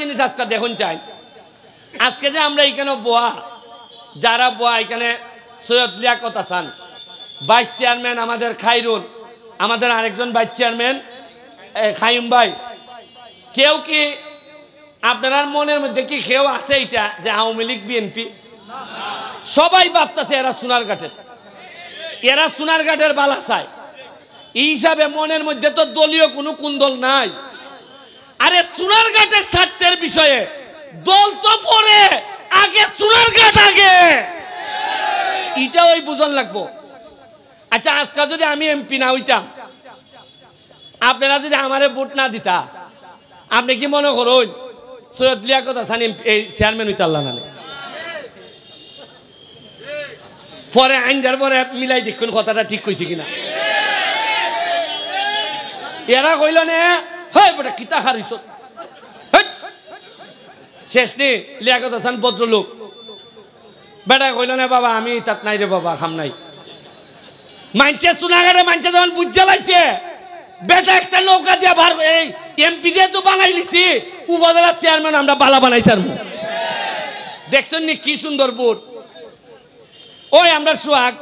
জিনিস আজকে দেখুন চাই, আজকে যে আমরা এখানে বোয়া, যারা বোয়া এখানে সৈয়দ লিয়াকত হাসান, ভাইস চেয়ারম্যান আমাদের খাইরুল, আমাদের আরেকজন ভাইস চেয়ারম্যান খাইম ভাই, কেউ কি আপনার মনের মধ্যে কি কেউ আছে এটা যে আওয়ামী লীগ বিএনপি? সবাই ভাবতেছে এরা সোনারঘাটের, এরা সোনারঘাটের বালা চায়। এই হিসাবে মনের মধ্যে তো দলীয় কোনো কুন্দল নাই। আরে সোনারঘাটের স্বার্থের বিষয়ে দল তো পরে, আগে সোনারঘাট আগে, এটা ওই বুঝন লাগবো। আচ্ছা আজকে যদি আমি এমপি না হইতাম, আপনারা যদি আমারে ভোট না দিতা, আপনি কি মনে করুন সৈয়দ লিয়াকত হাসান এই চেয়ারম্যান হইতে আল্লাহ না? পরে আইনটার পরে মিলাই দেখুন কথাটা ঠিক কইছে কিনা। এরা কইল নে হয় বেটা কিতা হারিস, শেষ নেই লিয়াকত হাসান ভদ্রলোক বেটা কইল না বাবা আমি তাত নাই রে বাবা, খাম নাই। মানছে সোনাগারে মানছে যখন বুঝা লাগছে বেটা একটা নৌকা দিয়ে ভার এই এমপি যেহেতু বানাই লিছি, উপজেলার চেয়ারম্যান আমরা বালা বানাই সার। দেখছেন নি কি সুন্দর বুট। ওই আমরা সোহাগ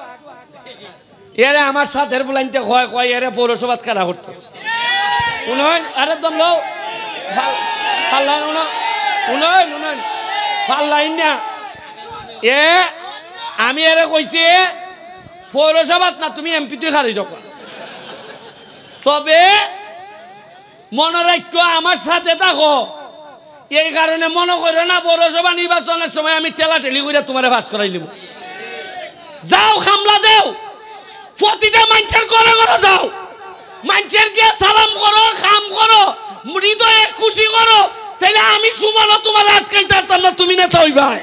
এরে আমার সাথে বুলাইতে কয় কয় এরে পৌরসভাত কারা করতো উনয়, আরে দম লো ফাল্লাইন উনয় উনয় ফাল্লাইন না এ আমি এরে কইছি পৌরসভাত না, তুমি এমপি তুই খারি যখন। তবে মনে রাখো আমার সাথে থাকো, এই কারণে মনে করো না পৌরসভা নির্বাচনের সময় আমি ঠেলাঠেলি করে তোমার ভাস করাই নিব। যাও খামলা দেও, প্রতিটা মানুষের ঘরে ঘরে যাও, মানুষের গিয়ে সালাম করো, খাম করো, হৃদয়ে খুশি করো, তাইলে আমি সুমন তোমার আটকাইতে পারতাম না, তুমি নেতা হইবাই।